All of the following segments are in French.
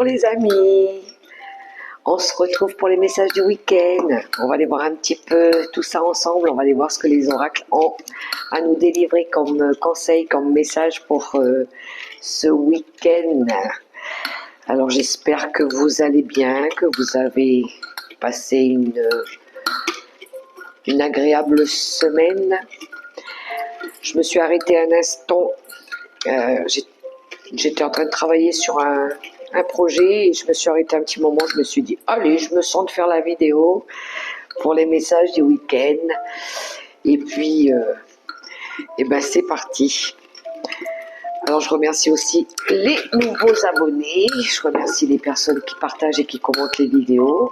les amis, on se retrouve pour les messages du week-end. On va aller voir un petit peu tout ça ensemble, on va aller voir ce que les oracles ont à nous délivrer comme conseil, comme message pour ce week-end. Alors j'espère que vous allez bien, que vous avez passé une agréable semaine. Je me suis arrêtée un instant, j'étais en train de travailler sur un projet et je me suis arrêtée un petit moment, je me suis dit allez, je me sens de faire la vidéo pour les messages du week-end et puis et ben c'est parti. Alors je remercie aussi les nouveaux abonnés, je remercie les personnes qui partagent et qui commentent les vidéos.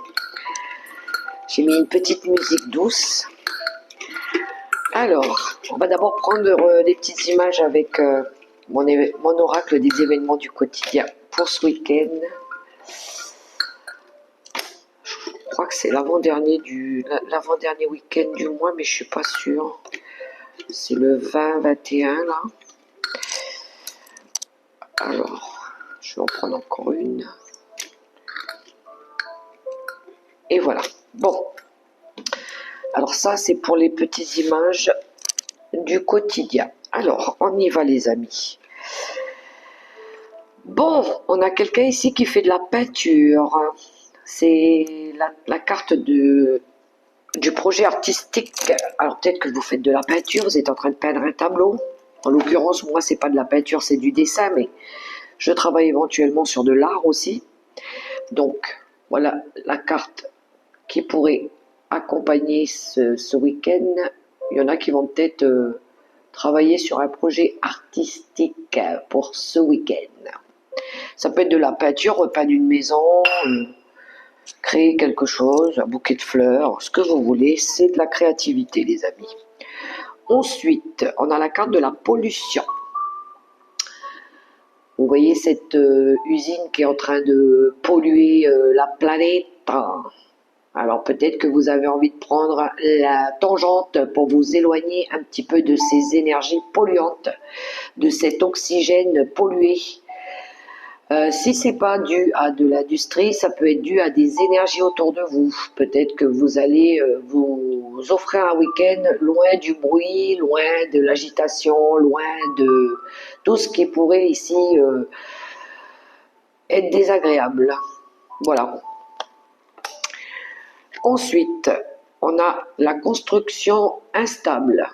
J'ai mis une petite musique douce. Alors, on va d'abord prendre des petites images avec mon oracle des événements du quotidien pour ce week-end. Je crois que c'est l'avant-dernier week-end du mois, mais je suis pas sûre. C'est le 20-21 là. Alors, je vais en prendre encore une. Et voilà. Bon. Alors ça, c'est pour les petites images du quotidien. Alors, on y va les amis. Bon, on a quelqu'un ici qui fait de la peinture. C'est la carte du projet artistique. Alors peut-être que vous faites de la peinture, vous êtes en train de peindre un tableau. En l'occurrence, moi, c'est pas de la peinture, c'est du dessin, mais je travaille éventuellement sur de l'art aussi. Donc, voilà la carte qui pourrait accompagner ce week-end. Il y en a qui vont peut-être travailler sur un projet artistique pour ce week-end. Ça peut être de la peinture, repeindre une maison, créer quelque chose, un bouquet de fleurs, ce que vous voulez, c'est de la créativité les amis. Ensuite, on a la carte de la pollution. Vous voyez cette usine qui est en train de polluer la planète. Alors peut-être que vous avez envie de prendre la tangente pour vous éloigner un petit peu de ces énergies polluantes, de cet oxygène pollué. Si c'est pas dû à de l'industrie, ça peut être dû à des énergies autour de vous. Peut-être que vous allez vous offrir un week-end loin du bruit, loin de l'agitation, loin de tout ce qui pourrait ici être désagréable. Voilà. Ensuite, on a la construction instable.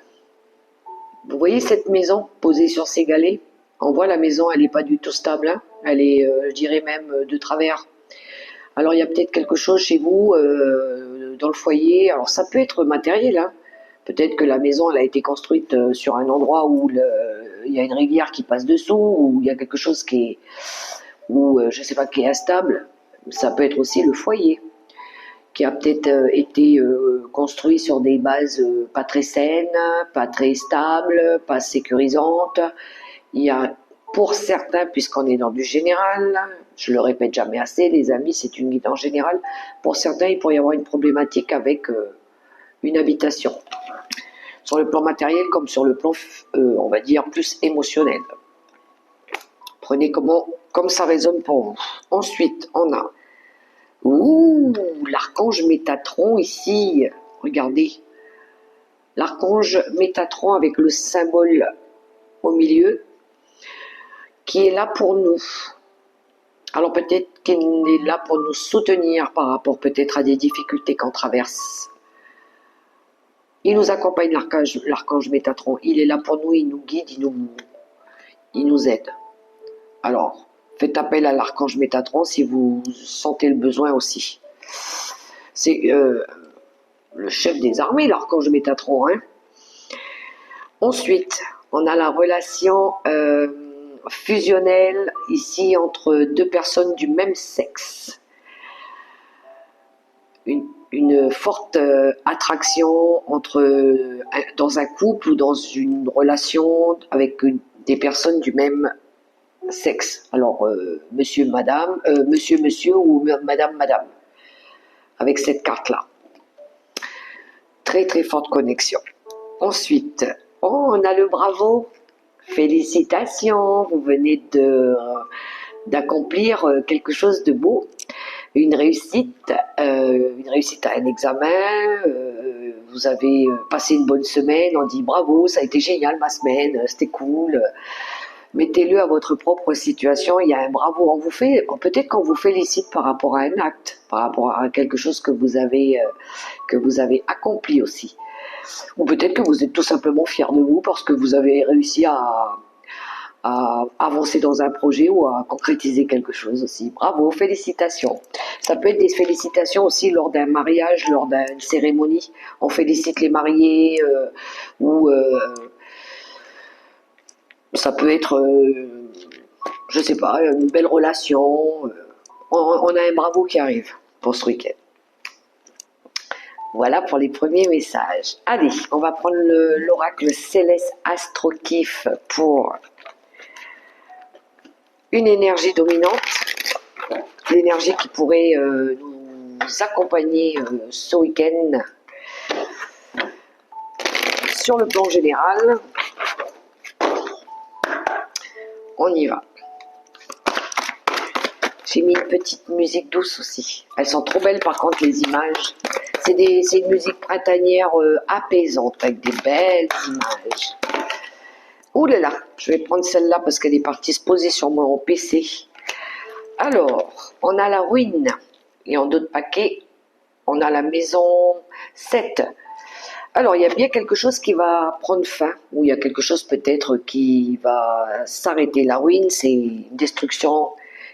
Vous voyez cette maison posée sur ses galets? On voit la maison, elle n'est pas du tout stable, hein. Elle est, je dirais même, de travers. Alors il y a peut-être quelque chose chez vous, dans le foyer, alors ça peut être matériel, hein. Peut-être que la maison elle a été construite sur un endroit où il y a une rivière qui passe dessous, ou il y a quelque chose qui est, je sais pas, qui est instable. Ça peut être aussi le foyer, qui a peut-être été construit sur des bases pas très saines, pas très stables, pas sécurisantes. Il y a pour certains, puisqu'on est dans du général, je le répète jamais assez, les amis, c'est une guidance générale, pour certains, il pourrait y avoir une problématique avec une habitation, sur le plan matériel comme sur le plan, on va dire, plus émotionnel. Prenez comme ça résonne pour vous. Ensuite, on a l'archange Métatron ici, regardez, l'archange Métatron avec le symbole au milieu, qui est là pour nous. Alors peut-être qu'il est là pour nous soutenir par rapport peut-être à des difficultés qu'on traverse. Il nous accompagne, l'archange Métatron. Il est là pour nous, il nous guide, il nous aide. Alors, faites appel à l'archange Métatron si vous sentez le besoin aussi. C'est le chef des armées, l'archange Métatron. Hein. Ensuite, on a la relation fusionnelle ici entre deux personnes du même sexe. Une forte attraction dans un couple ou dans une relation avec des personnes du même sexe. Alors, monsieur, madame, monsieur ou madame, avec cette carte-là. Très, très forte connexion. Ensuite, on a le bravo. Félicitations, vous venez d'accomplir quelque chose de beau, une réussite à un examen, vous avez passé une bonne semaine, on dit bravo, ça a été génial ma semaine, c'était cool. Mettez-le à votre propre situation, il y a un bravo, on vous fait, peut-être qu'on vous félicite par rapport à un acte, par rapport à quelque chose que vous avez accompli aussi. Ou peut-être que vous êtes tout simplement fier de vous parce que vous avez réussi à avancer dans un projet ou à concrétiser quelque chose aussi. Bravo, félicitations. Ça peut être des félicitations aussi lors d'un mariage, lors d'une cérémonie. On félicite les mariés ou ça peut être, je sais pas, une belle relation. On a un bravo qui arrive pour ce week-end. Voilà pour les premiers messages. Allez, on va prendre l'oracle Céleste Astrokif pour une énergie dominante, l'énergie qui pourrait nous accompagner ce week-end sur le plan général. On y va. J'ai mis une petite musique douce aussi. Elles sont trop belles par contre les images. C'est une musique printanière apaisante avec des belles images. Ouh là là, je vais prendre celle-là parce qu'elle est partie se poser sur mon PC. Alors, on a la ruine. Et en d'autres paquets, on a la maison 7. Alors, il y a bien quelque chose qui va prendre fin, ou il y a quelque chose peut-être qui va s'arrêter. La ruine, c'est une destruction,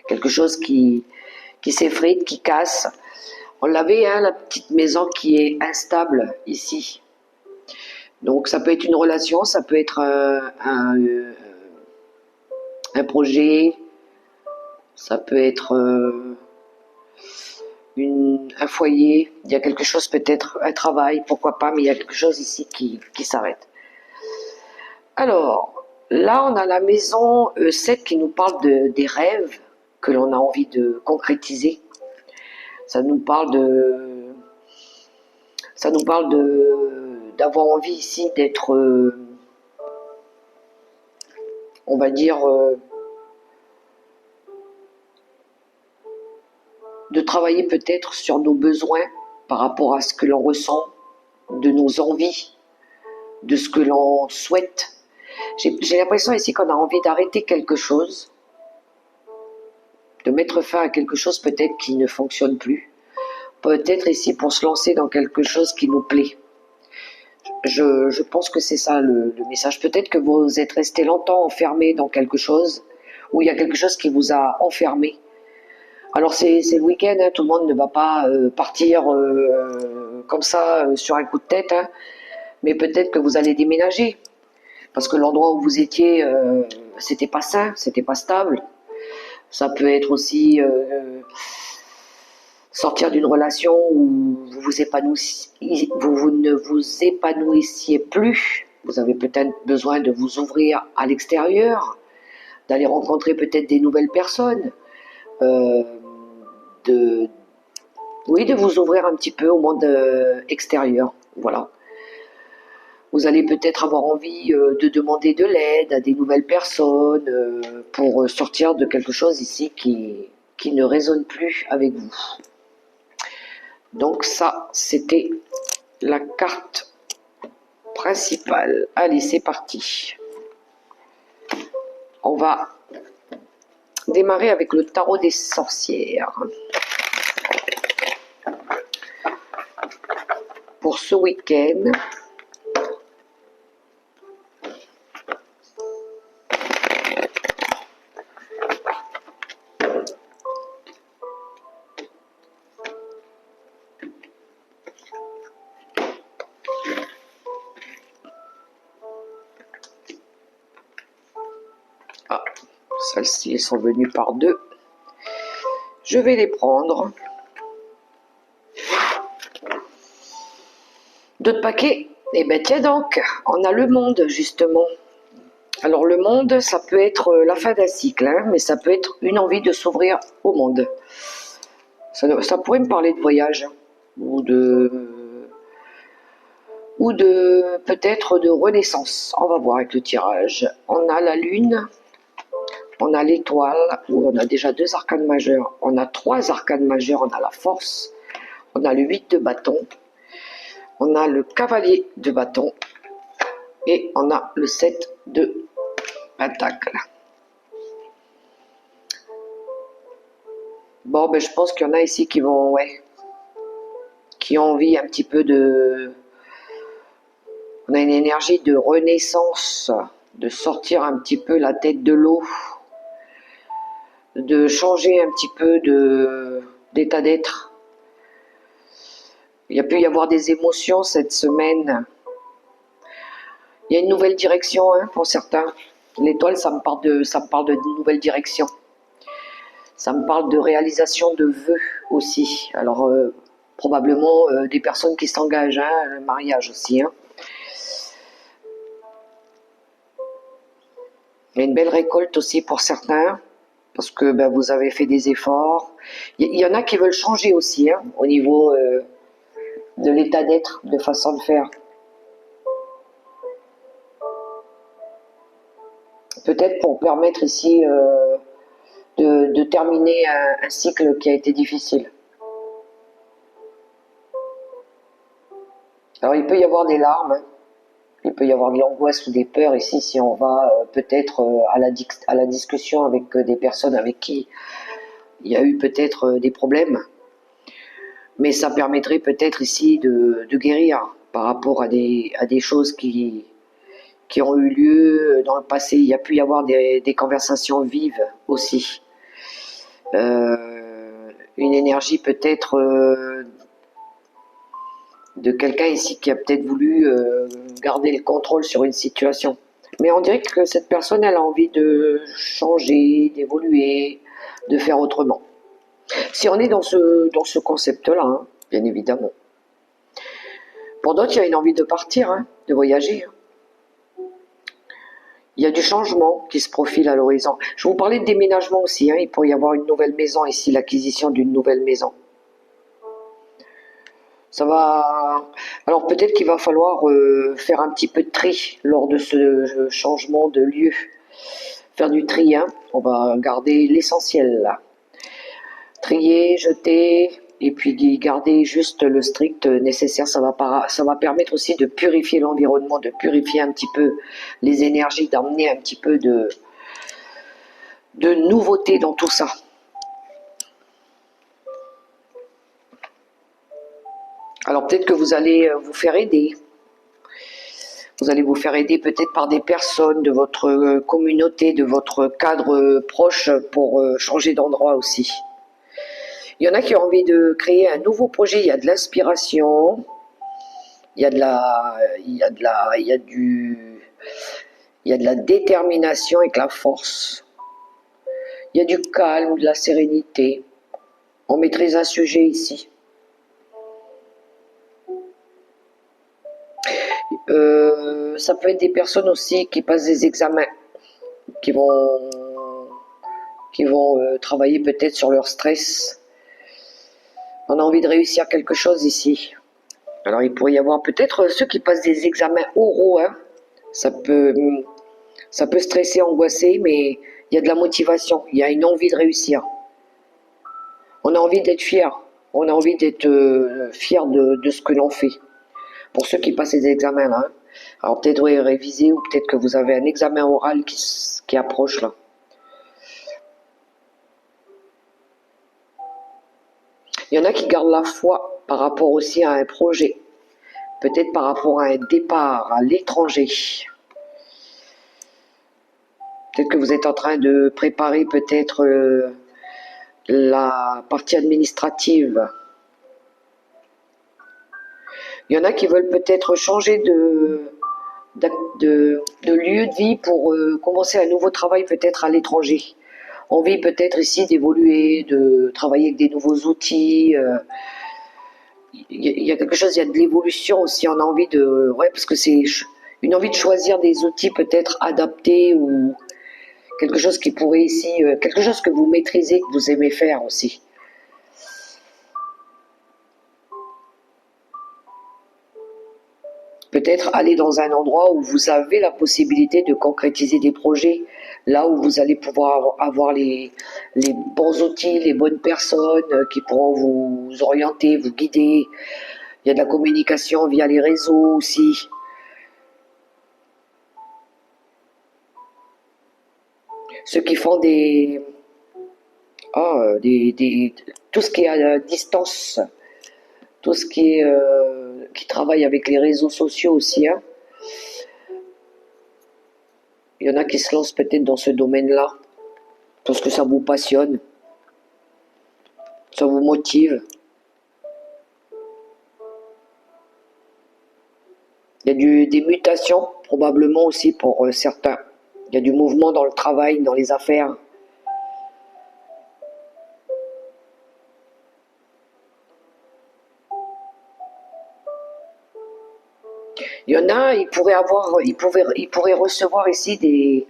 quelque chose qui s'effrite, qui casse. On l'avait, hein, la petite maison qui est instable ici. Donc, ça peut être une relation, ça peut être un projet, ça peut être un foyer, il y a quelque chose peut-être, un travail, pourquoi pas, mais il y a quelque chose ici qui s'arrête. Alors, là on a la maison 7 qui nous parle des rêves que l'on a envie de concrétiser. Ça nous parle d'avoir envie ici d'être, on va dire, de travailler peut-être sur nos besoins par rapport à ce que l'on ressent, de nos envies, de ce que l'on souhaite. J'ai l'impression ici qu'on a envie d'arrêter quelque chose, de mettre fin à quelque chose peut-être qui ne fonctionne plus, peut-être ici pour se lancer dans quelque chose qui nous plaît. Je pense que c'est ça le message. Peut-être que vous êtes resté longtemps enfermé dans quelque chose, ou il y a quelque chose qui vous a enfermé. Alors c'est le week-end, hein, tout le monde ne va pas partir comme ça sur un coup de tête, hein, mais peut-être que vous allez déménager, parce que l'endroit où vous étiez, c'était pas sain, c'était pas stable. Ça peut être aussi sortir d'une relation où vous ne vous épanouissiez plus. Vous avez peut-être besoin de vous ouvrir à l'extérieur, d'aller rencontrer peut-être des nouvelles personnes, de vous ouvrir un petit peu au monde extérieur. Voilà. Vous allez peut-être avoir envie de demander de l'aide à des nouvelles personnes pour sortir de quelque chose ici qui ne résonne plus avec vous. Donc ça, c'était la carte principale. Allez, c'est parti. On va démarrer avec le tarot des sorcières. Pour ce week-end, celles-ci sont venues par deux. Je vais les prendre. D'autres paquets. Eh bien tiens donc, on a le monde justement. Alors le monde, ça peut être la fin d'un cycle, hein, mais ça peut être une envie de s'ouvrir au monde. Ça pourrait me parler de voyage, hein, ou peut-être de renaissance. On va voir avec le tirage. On a la lune, on a l'étoile, où on a déjà 2 arcanes majeures, on a 3 arcanes majeures, on a la force, on a le 8 de bâton, on a le cavalier de bâton, et on a le 7 de pentacle. Bon, ben je pense qu'il y en a ici qui vont, ouais, qui ont envie un petit peu de... On a une énergie de renaissance, de sortir un petit peu la tête de l'eau, de changer un petit peu d'état d'être. Il y a pu y avoir des émotions cette semaine. Il y a une nouvelle direction hein, pour certains. L'étoile, ça me parle de nouvelle direction. Ça me parle de réalisation de vœux aussi. Alors, probablement des personnes qui s'engagent, hein, le mariage aussi. Hein. Il y a une belle récolte aussi pour certains, parce que ben, vous avez fait des efforts. Il y en a qui veulent changer aussi, hein, au niveau de l'état d'être, de façon de faire. Peut-être pour permettre ici de terminer un cycle qui a été difficile. Alors il peut y avoir des larmes, hein. Il peut y avoir de l'angoisse ou des peurs ici si on va peut-être à la discussion avec des personnes avec qui il y a eu peut-être des problèmes. Mais ça permettrait peut-être ici de guérir par rapport à des choses qui ont eu lieu dans le passé. Il y a pu y avoir des conversations vives aussi. Une énergie peut-être de quelqu'un ici qui a peut-être voulu garder le contrôle sur une situation. Mais on dirait que cette personne, elle a envie de changer, d'évoluer, de faire autrement. Si on est dans ce concept-là, hein, bien évidemment. Pour d'autres, il y a une envie de partir, hein, de voyager. Il y a du changement qui se profile à l'horizon. Je vous parlais de déménagement aussi. Hein, il pourrait y avoir une nouvelle maison ici, l'acquisition d'une nouvelle maison. Ça va. Alors peut-être qu'il va falloir faire un petit peu de tri lors de ce changement de lieu. Faire du tri, hein. On va garder l'essentiel là. Trier, jeter, et puis garder juste le strict nécessaire. Ça va permettre aussi de purifier l'environnement, de purifier un petit peu les énergies, d'amener un petit peu de nouveauté dans tout ça. Alors peut-être que vous allez vous faire aider. Vous allez vous faire aider peut-être par des personnes de votre communauté, de votre cadre proche pour changer d'endroit aussi. Il y en a qui ont envie de créer un nouveau projet, il y a de l'inspiration, il y a de la détermination avec la force. Il y a du calme, de la sérénité. On maîtrise un sujet ici. Ça peut être des personnes aussi qui passent des examens, qui vont travailler peut-être sur leur stress. On a envie de réussir quelque chose ici. Alors il pourrait y avoir peut-être ceux qui passent des examens oraux. Hein. Ça peut stresser, angoisser, mais il y a de la motivation, il y a une envie de réussir. On a envie d'être fier. On a envie d'être fier de ce que l'on fait. Pour ceux qui passent ces examens-là. Hein. Alors peut-être réviser ou peut-être que vous avez un examen oral qui approche là. Il y en a qui gardent la foi par rapport aussi à un projet. Peut-être par rapport à un départ à l'étranger. Peut-être que vous êtes en train de préparer peut-être la partie administrative. Il y en a qui veulent peut-être changer de lieu de vie pour commencer un nouveau travail peut-être à l'étranger. Envie peut-être ici d'évoluer, de travailler avec des nouveaux outils. Il y a quelque chose, il y a de l'évolution aussi. On a envie de... Ouais, parce que c'est une envie de choisir des outils peut-être adaptés ou quelque chose qui pourrait ici... quelque chose que vous maîtrisez, que vous aimez faire aussi. Peut-être aller dans un endroit où vous avez la possibilité de concrétiser des projets. là où vous allez pouvoir avoir les bons outils, les bonnes personnes qui pourront vous orienter, vous guider. Il y a de la communication via les réseaux aussi. Ceux qui font tout ce qui est à distance, tout ce qui est qui travaille avec les réseaux sociaux aussi, hein. Il y en a qui se lancent peut-être dans ce domaine-là, parce que ça vous passionne, ça vous motive. Il y a des mutations, probablement aussi pour certains. Il y a du mouvement dans le travail, dans les affaires. Il y en a, ils pourraient recevoir ici des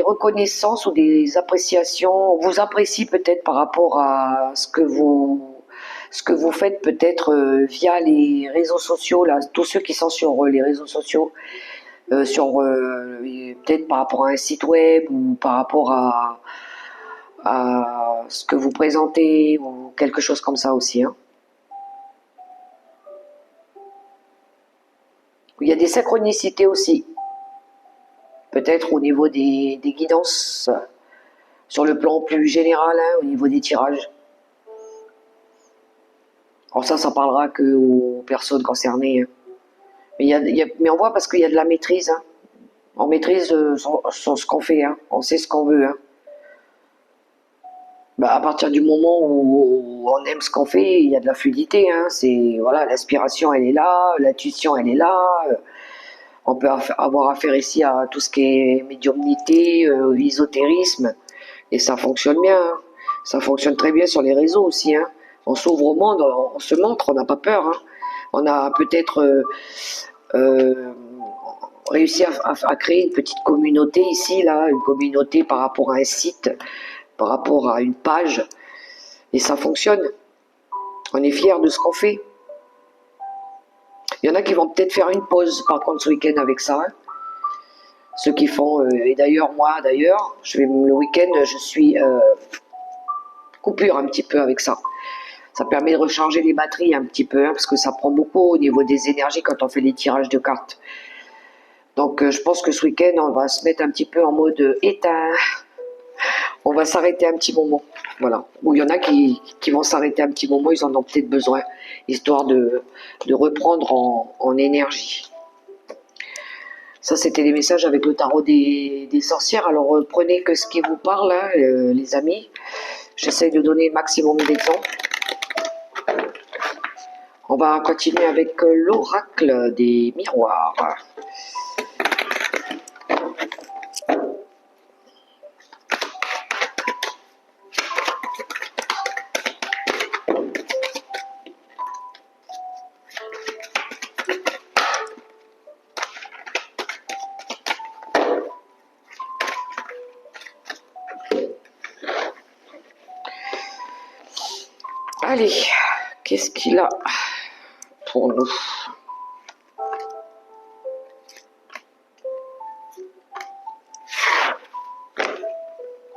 reconnaissances ou des appréciations. On vous apprécie peut-être par rapport à ce que vous faites peut-être via les réseaux sociaux, là, tous ceux qui sont sur les réseaux sociaux, peut-être par rapport à un site web ou par rapport à ce que vous présentez ou quelque chose comme ça aussi, hein. Il y a des synchronicités aussi, peut-être au niveau des guidances, sur le plan plus général, hein, au niveau des tirages. Alors ça parlera que aux personnes concernées, hein. Mais on voit parce qu'il y a de la maîtrise, hein. On maîtrise sur ce qu'on fait, hein. On sait ce qu'on veut, hein. Bah, à partir du moment où on aime ce qu'on fait, il y a de la fluidité, hein. C'est voilà, l'inspiration elle est là, l'intuition elle est là. On peut avoir affaire ici à tout ce qui est médiumnité, ésotérisme, et ça fonctionne bien, hein. Ça fonctionne très bien sur les réseaux aussi, hein. On s'ouvre au monde, on se montre, on n'a pas peur, hein. On a peut-être euh, réussi à créer une petite communauté ici, là, une communauté par rapport à un site, par rapport à une page, et ça fonctionne. On est fiers de ce qu'on fait. Il y en a qui vont peut-être faire une pause, par contre, ce week-end avec ça, hein. Ceux qui font, et d'ailleurs, moi, le week-end, je suis coupure un petit peu avec ça. Ça permet de recharger les batteries un petit peu, hein, parce que ça prend beaucoup au niveau des énergies quand on fait les tirages de cartes. Donc je pense que ce week-end, on va se mettre un petit peu en mode éteint. On va s'arrêter un petit moment. Voilà. Ou il y en a qui vont s'arrêter un petit moment, ils en ont peut-être besoin, histoire de reprendre en énergie. Ça, c'était les messages avec le tarot des sorcières. Alors prenez que ce qui vous parle, hein, les amis. J'essaye de donner le maximum d'exemples. On va continuer avec l'oracle des miroirs. Allez, qu'est-ce qu'il a pour nous?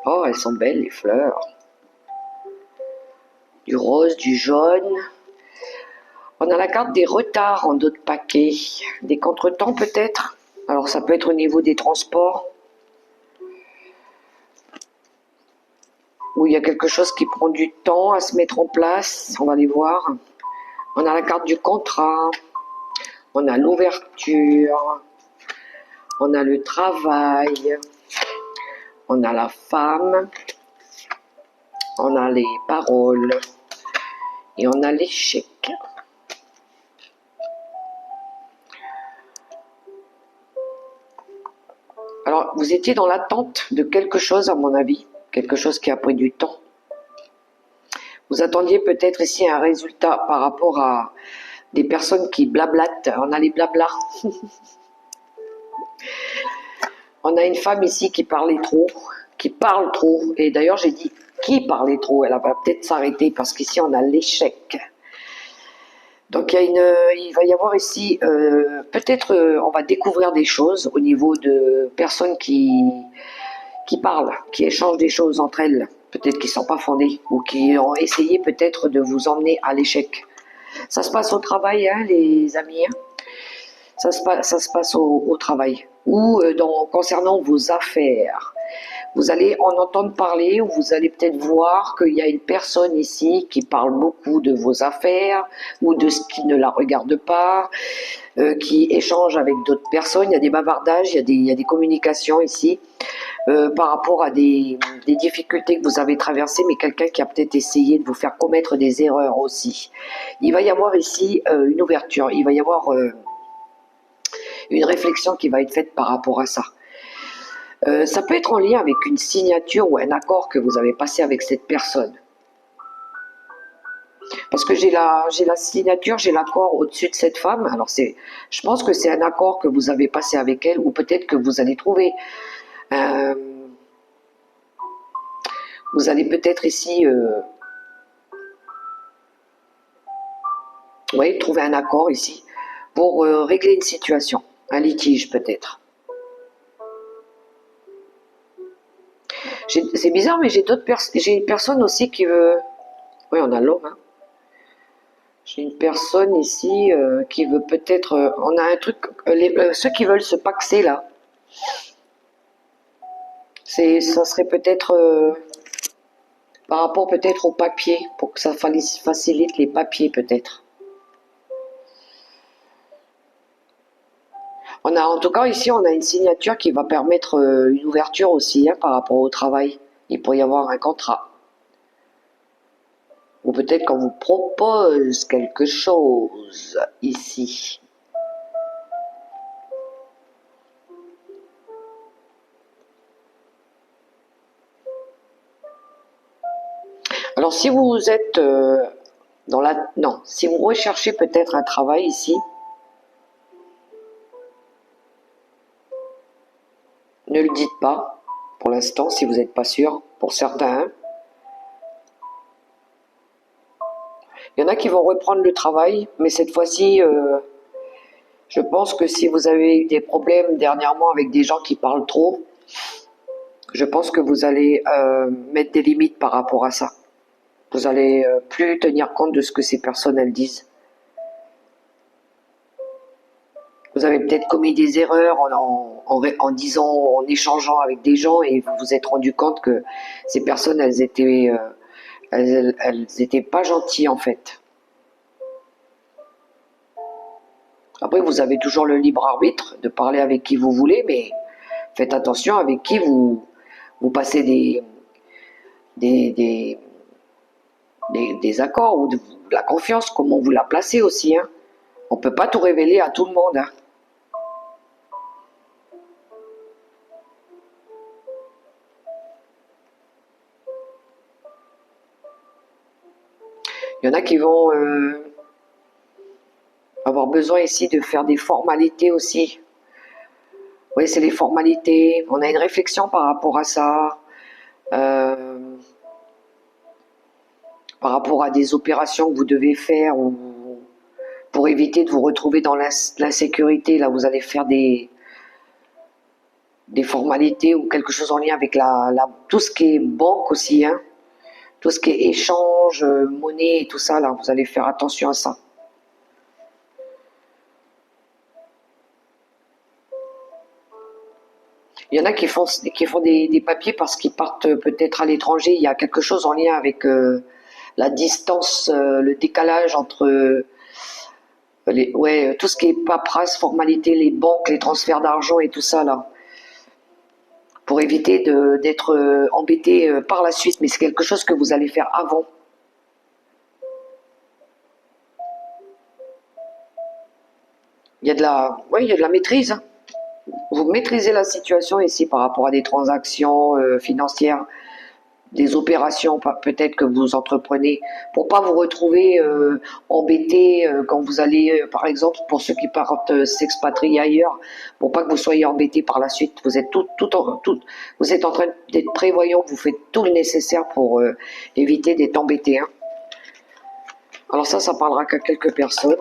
Oh, elles sont belles, les fleurs. Du rose, du jaune. On a la carte des retards en d'autres paquets. Des contretemps peut-être. Alors ça peut être au niveau des transports. Où il y a quelque chose qui prend du temps à se mettre en place. On va les voir. On a la carte du contrat. On a l'ouverture. On a le travail. On a la femme. On a les paroles. Et on a l'échec. Alors, vous étiez dans l'attente de quelque chose, à mon avis. Quelque chose qui a pris du temps. Vous attendiez peut-être ici un résultat par rapport à des personnes qui blablatent. On a les blablas. On a une femme ici qui parlait trop, qui parle trop. Et d'ailleurs, j'ai dit qui parlait trop. Elle va peut-être s'arrêter parce qu'ici, on a l'échec. Donc il va y avoir ici, peut-être on va découvrir des choses au niveau de personnes qui parlent, qui échangent des choses entre elles, peut-être qui ne sont pas fondées, ou qui ont essayé peut-être de vous emmener à l'échec. Ça se passe au travail, hein, les amis, hein. Ça se passe au travail. Ou concernant vos affaires. Vous allez en entendre parler ou vous allez peut-être voir qu'il y a une personne ici qui parle beaucoup de vos affaires ou de ce qui ne la regarde pas, qui échange avec d'autres personnes. Il y a des bavardages, il y a des communications ici par rapport à des difficultés que vous avez traversées, mais quelqu'un qui a peut-être essayé de vous faire commettre des erreurs aussi. Il va y avoir ici une ouverture, il va y avoir une réflexion qui va être faite par rapport à ça. Ça peut être en lien avec une signature ou un accord que vous avez passé avec cette personne. Parce que j'ai la signature, j'ai l'accord au-dessus de cette femme. Alors je pense que c'est un accord que vous avez passé avec elle, ou peut-être que vous allez trouver. Vous allez peut-être ici, trouver un accord ici pour régler une situation, un litige peut-être. C'est bizarre, mais j'ai une personne aussi qui veut. Oui, on a l'homme. Hein. J'ai une personne ici qui veut peut-être. On a un truc. Ceux qui veulent se paxer là. Ça serait peut-être par rapport peut-être au papier, pour que ça facilite les papiers peut-être. En tout cas ici on a une signature qui va permettre une ouverture aussi, hein, par rapport au travail. Il pourrait y avoir un contrat. Ou peut-être qu'on vous propose quelque chose ici. Alors si vous êtes si vous recherchez peut-être un travail ici, ne le dites pas pour l'instant si vous n'êtes pas sûr, pour certains. Il y en a qui vont reprendre le travail, mais cette fois-ci, je pense que si vous avez eu des problèmes dernièrement avec des gens qui parlent trop, je pense que vous allez mettre des limites par rapport à ça. Vous allez plus tenir compte de ce que ces personnes elles disent. Vous avez peut-être commis des erreurs en disant, en échangeant avec des gens, et vous vous êtes rendu compte que ces personnes elles étaient pas gentilles en fait. Après, vous avez toujours le libre arbitre de parler avec qui vous voulez, mais faites attention avec qui vous passez des accords ou de la confiance, comment vous la placez aussi. Hein. On ne peut pas tout révéler à tout le monde. Hein. Il y en a qui vont avoir besoin ici de faire des formalités aussi. Oui, c'est les formalités. On a une réflexion par rapport à ça. Par rapport à des opérations que vous devez faire ou pour éviter de vous retrouver dans l'insécurité. Là, vous allez faire des formalités ou quelque chose en lien avec tout ce qui est banque aussi. Hein. Tout ce qui est échange, monnaie et tout ça, là, vous allez faire attention à ça. Il y en a qui font des papiers parce qu'ils partent peut-être à l'étranger. Il y a quelque chose en lien avec la distance, le décalage entre tout ce qui est paperasse, formalité, les banques, les transferts d'argent et tout ça là. Pour éviter d'être embêté par la suite. Mais c'est quelque chose que vous allez faire avant. Il y a de la maîtrise. Hein. Vous maîtrisez la situation ici par rapport à des transactions financières, des opérations peut-être que vous entreprenez, pour pas vous retrouver embêté quand vous allez, par exemple, pour ceux qui partent s'expatrier ailleurs, pour pas que vous soyez embêté par la suite. Vous êtes vous êtes en train d'être prévoyant, vous faites tout le nécessaire pour éviter d'être embêté. Hein. Alors ça parlera qu'à quelques personnes.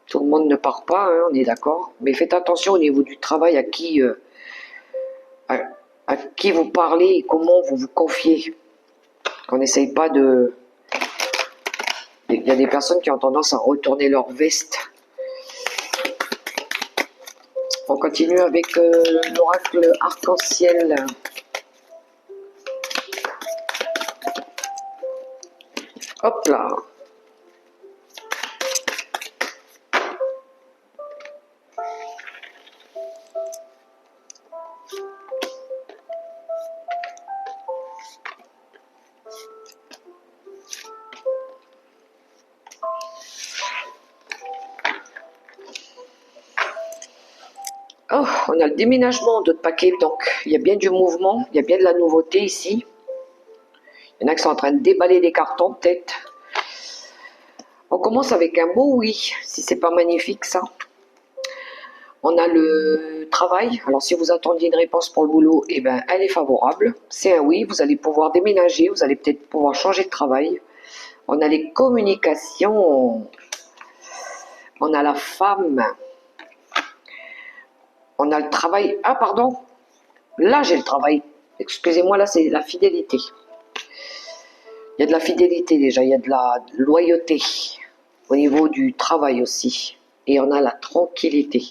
Tout le monde ne part pas, hein, on est d'accord. Mais faites attention au niveau du travail à qui vous parlez et comment vous vous confiez. On n'essaye pas de... Il y a des personnes qui ont tendance à retourner leur veste. On continue avec l'oracle arc-en-ciel. Hop là. Oh, on a le déménagement d'autres paquets, donc il y a bien du mouvement, il y a bien de la nouveauté ici. Il y en a qui sont en train de déballer des cartons, peut-être. On commence avec un mot oui, si c'est pas magnifique ça. On a le travail. Alors si vous attendiez une réponse pour le boulot, eh ben, elle est favorable. C'est un oui, vous allez pouvoir déménager, vous allez peut-être pouvoir changer de travail. On a les communications. On a la femme. On a le travail. Ah pardon, là j'ai le travail. Excusez-moi, là c'est la fidélité. Il y a de la fidélité déjà, il y a de la loyauté au niveau du travail aussi. Et on a la tranquillité.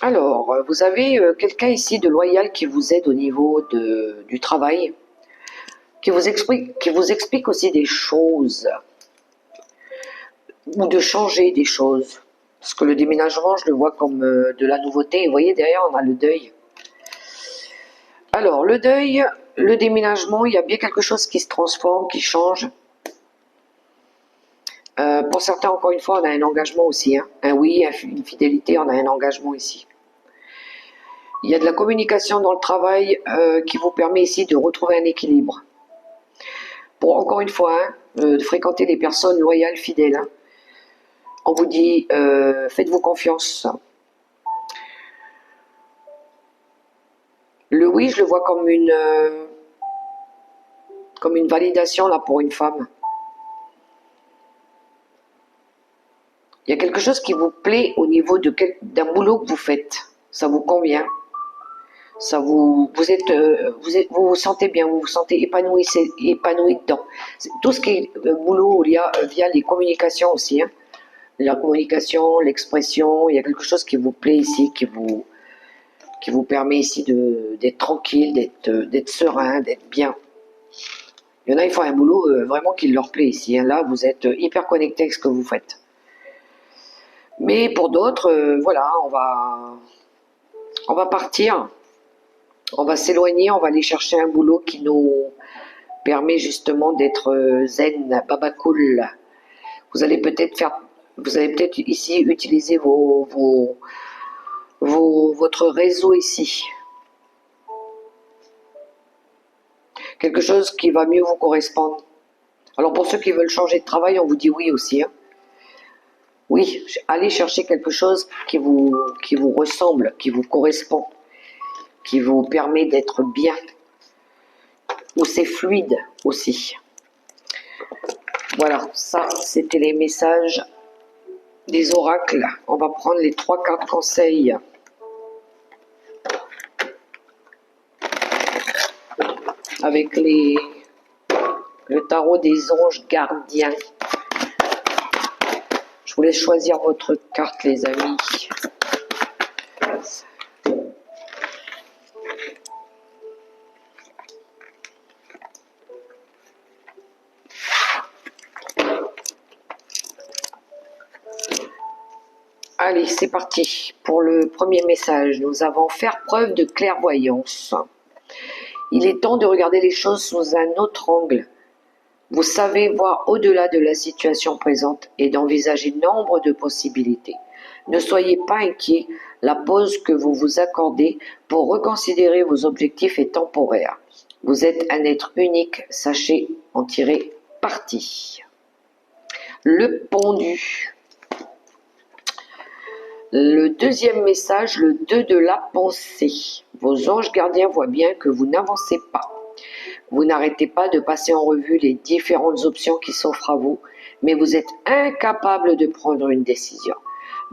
Alors, vous avez quelqu'un ici de loyal qui vous aide au niveau du travail, qui vous explique aussi des choses, ou de changer des choses. Parce que le déménagement, je le vois comme de la nouveauté. Et vous voyez, derrière, on a le deuil. Alors, le deuil, le déménagement, il y a bien quelque chose qui se transforme, qui change. Pour certains, encore une fois, on a un engagement aussi. Hein. Un oui, une fidélité, on a un engagement ici. Il y a de la communication dans le travail qui vous permet ici de retrouver un équilibre. Pour, encore une fois, hein, de fréquenter des personnes loyales, fidèles. Hein. On vous dit, faites-vous confiance. Le oui, je le vois comme une validation là pour une femme. Il y a quelque chose qui vous plaît au niveau d'un boulot que vous faites. Ça vous convient. Ça vous vous sentez bien, vous vous sentez épanoui dedans. Tout ce qui est boulot via les communications aussi. Hein. La communication, l'expression, il y a quelque chose qui vous plaît ici, qui vous permet ici d'être tranquille, d'être serein, d'être bien. Il y en a, ils font un boulot vraiment qui leur plaît ici. Hein. Là, vous êtes hyper connecté avec ce que vous faites. Mais pour d'autres, voilà, on va partir, on va s'éloigner, on va aller chercher un boulot qui nous permet justement d'être zen, baba cool. Vous allez peut-être ici utiliser votre réseau ici. Quelque chose qui va mieux vous correspondre. Alors pour ceux qui veulent changer de travail, on vous dit oui aussi. Hein. Oui, allez chercher quelque chose qui vous ressemble, qui vous correspond, qui vous permet d'être bien. Ou c'est fluide aussi. Voilà, ça c'était les messages des oracles. On va prendre les 3 cartes conseils. Avec le tarot des anges gardiens. Je vous laisse choisir votre carte, les amis. Allez, c'est parti. Pour le premier message, nous avons faire preuve de clairvoyance. Il est temps de regarder les choses sous un autre angle. Vous savez voir au-delà de la situation présente et d'envisager nombre de possibilités. Ne soyez pas inquiets, la pause que vous vous accordez pour reconsidérer vos objectifs est temporaire. Vous êtes un être unique, sachez en tirer parti. Le pendu. Le deuxième message, le 2 de la pensée. Vos anges gardiens voient bien que vous n'avancez pas. Vous n'arrêtez pas de passer en revue les différentes options qui s'offrent à vous, mais vous êtes incapable de prendre une décision.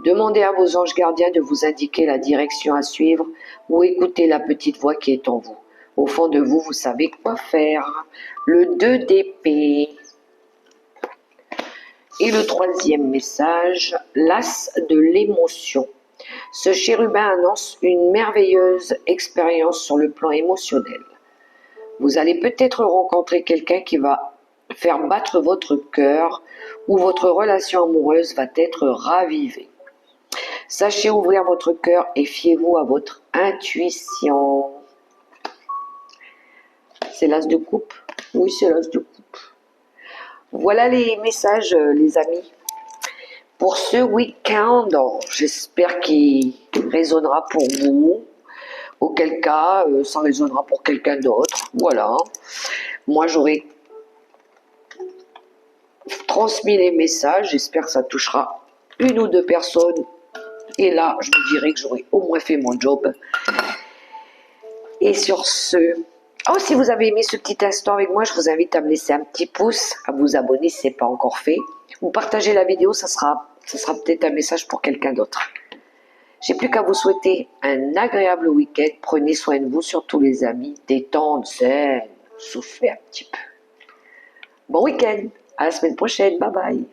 Demandez à vos anges gardiens de vous indiquer la direction à suivre ou écoutez la petite voix qui est en vous. Au fond de vous, vous savez quoi faire. Le 2 d'épée. Et le troisième message, l'as de l'émotion. Ce chérubin annonce une merveilleuse expérience sur le plan émotionnel. Vous allez peut-être rencontrer quelqu'un qui va faire battre votre cœur ou votre relation amoureuse va être ravivée. Sachez ouvrir votre cœur et fiez-vous à votre intuition. C'est l'as de coupe? Oui, c'est l'as de coupe. Voilà les messages, les amis, pour ce week-end. J'espère qu'il résonnera pour vous. Auquel cas, ça résonnera pour quelqu'un d'autre. Voilà. Moi, j'aurai transmis les messages. J'espère que ça touchera une ou deux personnes. Et là, je me dirais que j'aurai au moins fait mon job. Et sur ce... Oh, si vous avez aimé ce petit instant avec moi, je vous invite à me laisser un petit pouce, à vous abonner si ce n'est pas encore fait. Ou partager la vidéo, ça sera peut-être un message pour quelqu'un d'autre. J'ai plus qu'à vous souhaiter un agréable week-end. Prenez soin de vous, surtout les amis. Détendre, zen, soufflez un petit peu. Bon week-end, à la semaine prochaine, bye bye.